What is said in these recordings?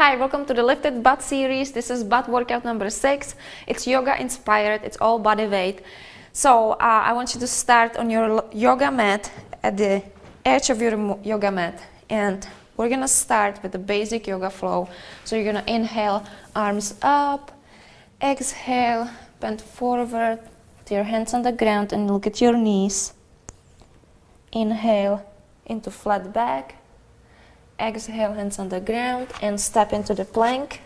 Hi, welcome to the Lifted Butt series. This is butt workout number 6. It's yoga inspired, it's all body weight. So I want you to start on your yoga mat at the edge of your yoga mat. And we're gonna start with the basic yoga flow. So you're gonna inhale, arms up, exhale, bend forward, to your hands on the ground and look at your knees. Inhale into flat back. Exhale, hands on the ground, and step into the plank.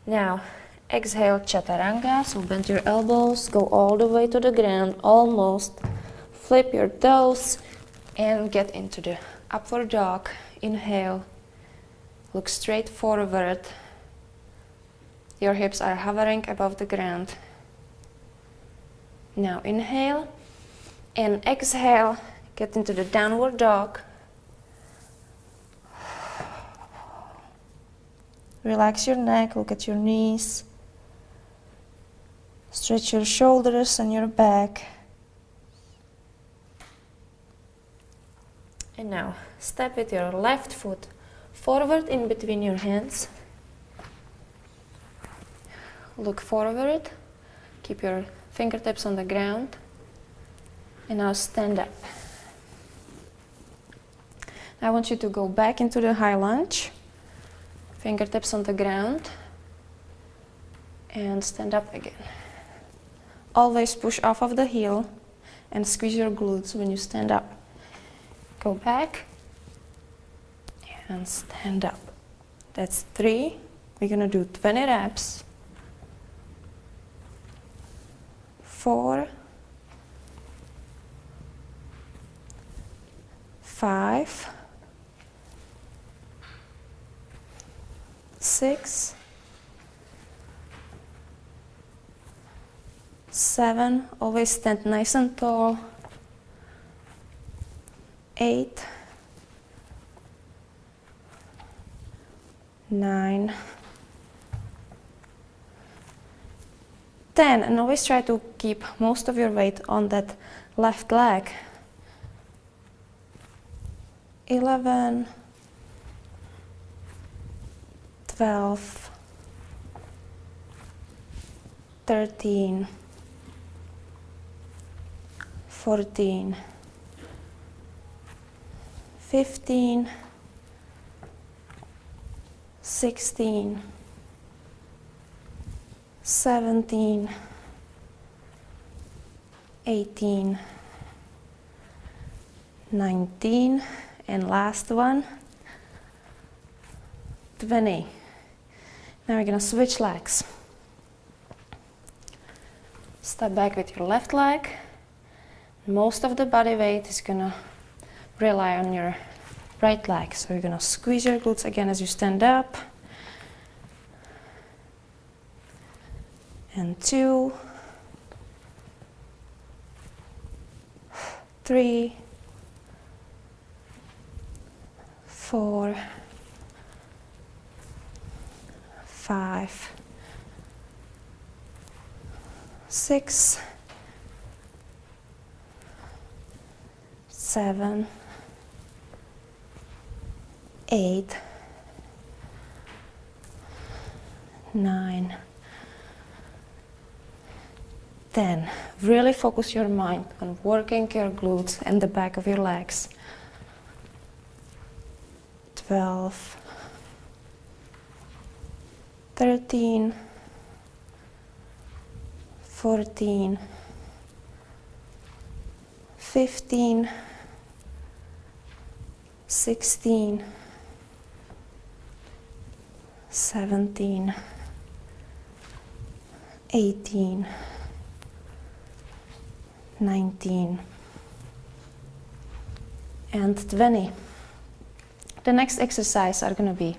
Now, exhale, chaturanga, so bend your elbows, go all the way to the ground, almost. Flip your toes, and get into the upward dog. Inhale, look straight forward. Your hips are hovering above the ground. Now, inhale, and exhale, get into the downward dog. Relax your neck, look at your knees. Stretch your shoulders and your back. And now, step with your left foot forward in between your hands. Look forward. Keep your fingertips on the ground. And now stand up. I want you to go back into the high lunge. Fingertips on the ground, and stand up again. Always push off of the heel and squeeze your glutes when you stand up. Go back and stand up. That's 3. We're gonna do 20 reps. 4, 5, 6, 7, always stand nice and tall. 8, 9, 10, and always try to keep most of your weight on that left leg. 11, 12, 13, 14, 15, 16, 17, 18, 19, and last one, 20. Now we're gonna switch legs. Step back with your left leg. Most of the body weight is gonna rely on your right leg. So you're gonna squeeze your glutes again as you stand up. And 2, 3, 4, 5, 6, 7, 8, 9, 10. Really focus your mind on working your glutes and the back of your legs. 12, 13, 14, 15, 16, 17, 18, 19, and 20. The next exercise are going to be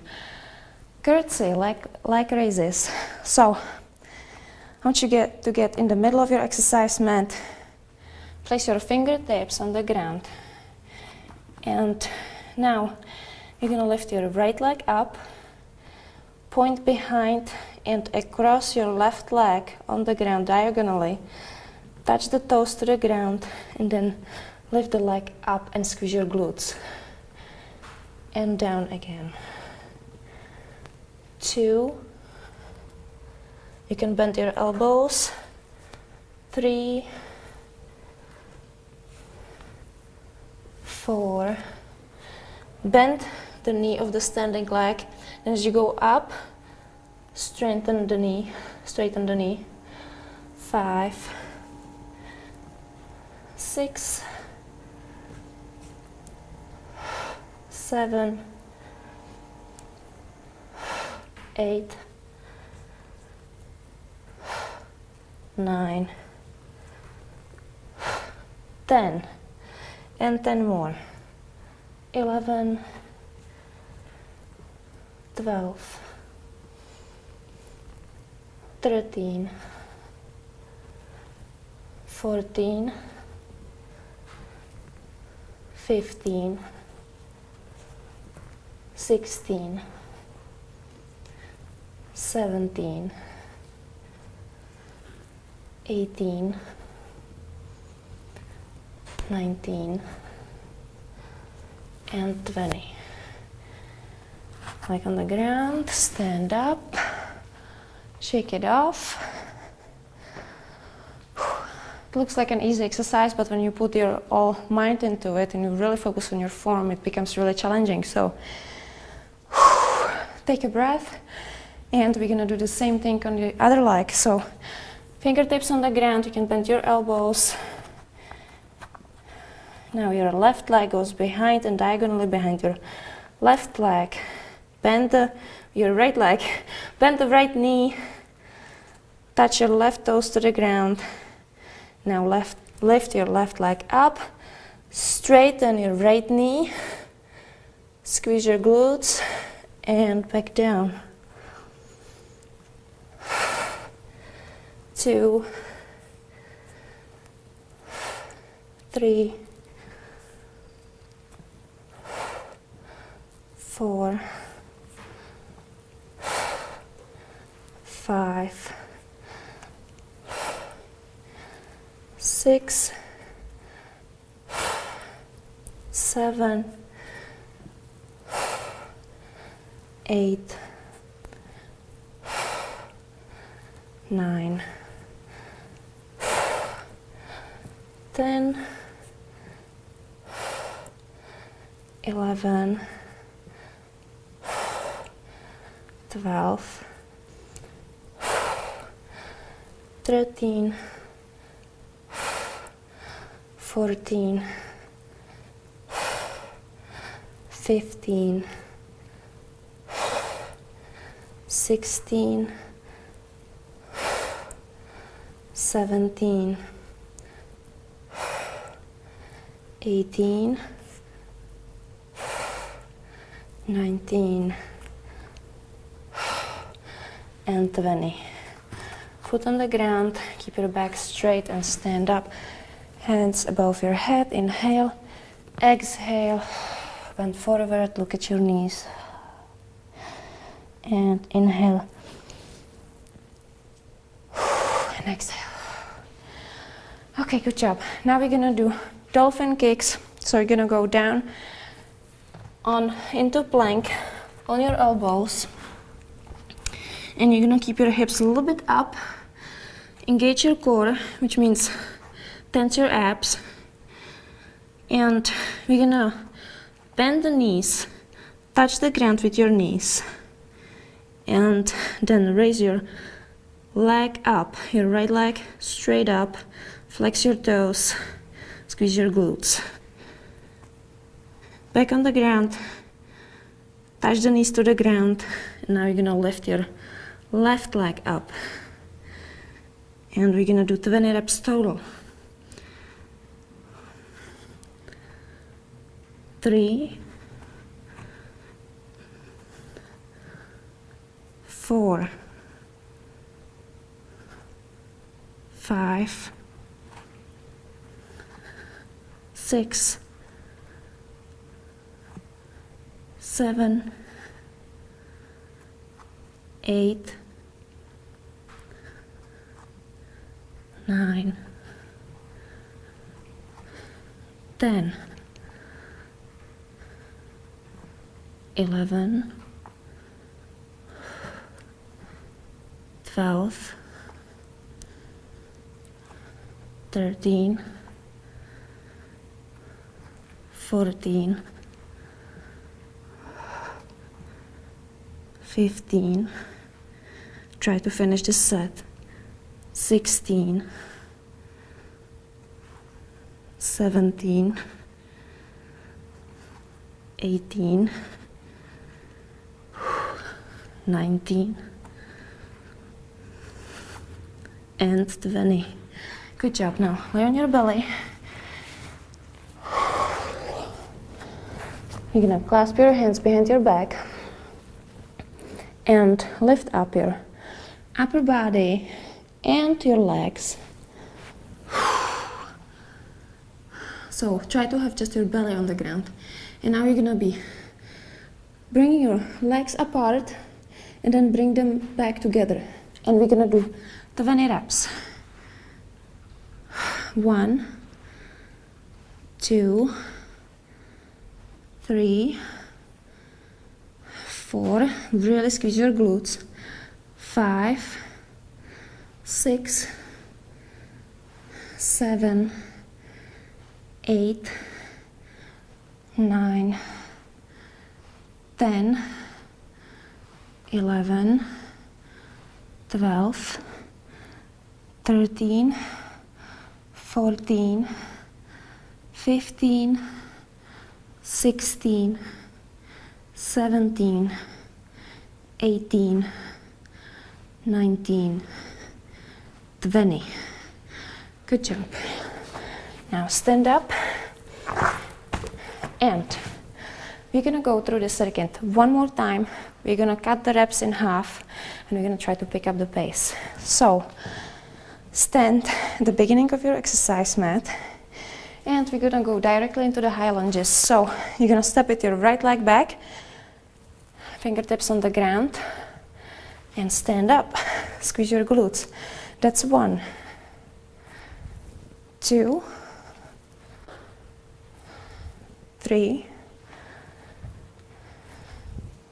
curtsy, like raises. So I want you to get in the middle of your exercise mat. Place your fingertips on the ground. And now you're going to lift your right leg up, point behind and across your left leg on the ground diagonally. Touch the toes to the ground and then lift the leg up and squeeze your glutes. And down again. 2. You can bend your elbows. 3, 4. Bend the knee of the standing leg. And as you go up, straighten the knee. 5, 6, 7, 8, 9, 10, and 10 more. 11, 12, 13, 14, 15, 16, 17, 18, 19, and 20. Like on the ground, stand up, shake it off. It looks like an easy exercise, but when you put your all mind into it and you really focus on your form, it becomes really challenging. So take a breath, and we're gonna do the same thing on the other leg. So fingertips on the ground, you can bend your elbows. Now your left leg goes behind and diagonally behind your left leg. Bend your right leg, bend the right knee, touch your left toes to the ground. Now lift your left leg up, straighten your right knee, squeeze your glutes, and back down. 2, 3, 4, 5, 6, 7, 8, 9, 10, 11, 12, 13, 14, 15, 16, 17, 18, 19, and 20. Foot on the ground, keep your back straight and stand up. Hands above your head, inhale, exhale, bend forward, look at your knees. And inhale, and exhale. Okay, good job. Now we're gonna do dolphin kicks. So you're gonna go down into plank on your elbows. And you're gonna keep your hips a little bit up. Engage your core, which means tense your abs. And we're gonna bend the knees, touch the ground with your knees. And then raise your leg up, your right leg straight up, flex your toes, squeeze your glutes. Back on the ground, touch the knees to the ground, and now you're gonna lift your left leg up. And we're gonna do 20 reps total. 3, 4, 5, 6, 7, 8, 9, 10, 11, 12, 13, 14, 15, try to finish the set, 16, 17, 18, 19, and 20. Good job. Now lay on your belly. You're gonna clasp your hands behind your back and lift up your upper body and your legs. So try to have just your belly on the ground. And now you're gonna be bringing your legs apart and then bring them back together. And we're gonna do 20 reps. 1, 2, 3, 4, really squeeze your glutes, 5, 6, 7, 8, 9, 10, 11, 12, 13, 14, 15, 16, 17, 18, 19, 20. Good job. Now stand up and we're gonna go through the circuit one more time. We're gonna cut the reps in half and we're gonna try to pick up the pace. So stand at the beginning of your exercise mat and we're gonna go directly into the high lunges. So you're gonna step with your right leg back, fingertips on the ground, and stand up. Squeeze your glutes. That's 1, 2, 3,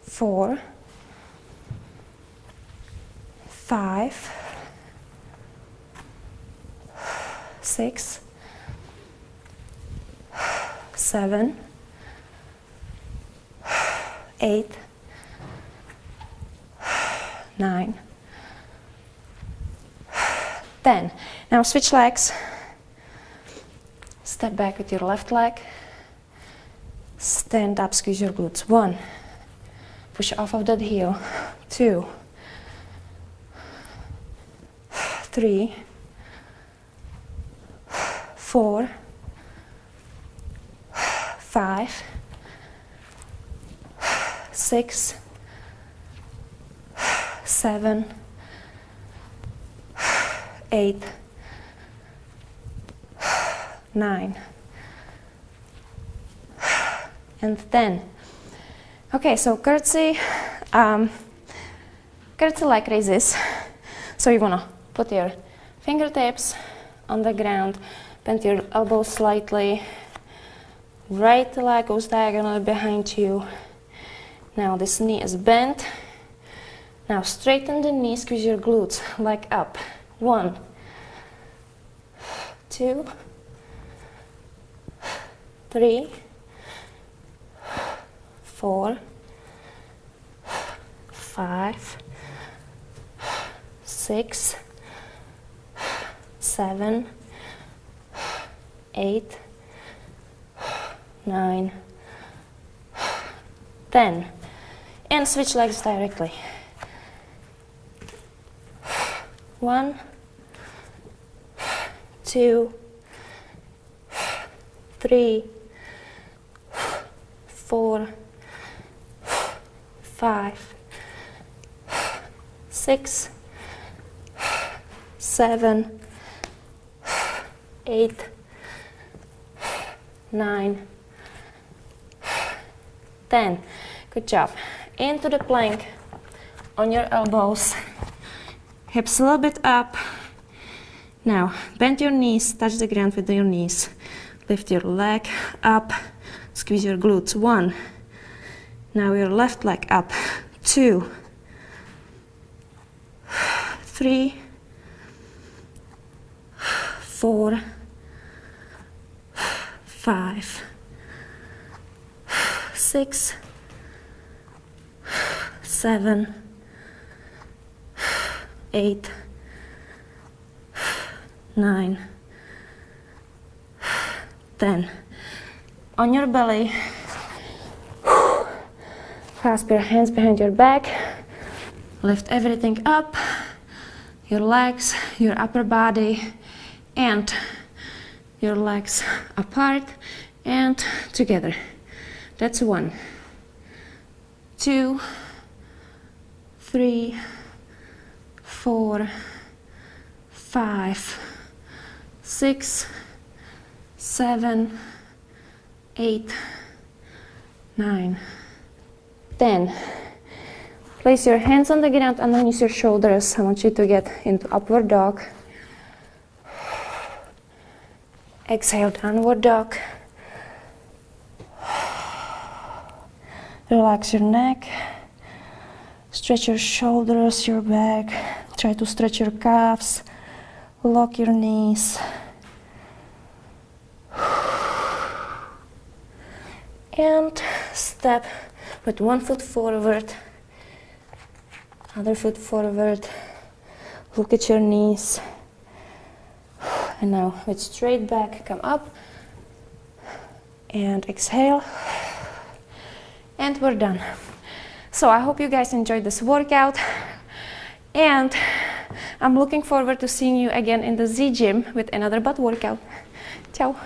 4, 5, 6, 7, 8, 9, 10. Now switch legs. Step back with your left leg. Stand up, squeeze your glutes. 1, push off of that heel. 2, 3, 4, 5, 6, 7, 8, 9, and 10. Okay, so curtsy leg raises. So you wanna put your fingertips on the ground, bend your elbows slightly, right leg goes diagonally behind you. Now this knee is bent. Now straighten the knee, squeeze your glutes, leg up. 1, 2, 3, 4, 5, 6, 7, 8, 9, 10. And switch legs directly. 1, 2, 3, 4, 5, 6, 7, 8, 9, 10. Good job. Into the plank on your elbows, hips a little bit up. Now bend your knees, touch the ground with your knees. Lift your leg up, squeeze your glutes. 1. Now your left leg up. 2, 3, 4, 5, 6, 7, 8, 9, 10. On your belly, clasp your hands behind your back, lift everything up, your legs, your upper body, and your legs apart and together. That's 1, 2, 3, 4, 5, 6, 7, 8, 9, 10. Place your hands on the ground underneath your shoulders. I want you to get into upward dog. Exhale, downward dog. Relax your neck. Stretch your shoulders, your back. Try to stretch your calves. Lock your knees. And step with one foot forward, other foot forward. Look at your knees. And now with straight back, come up and exhale. And we're done. So I hope you guys enjoyed this workout, and I'm looking forward to seeing you again in the Z Gym with another butt workout. Ciao.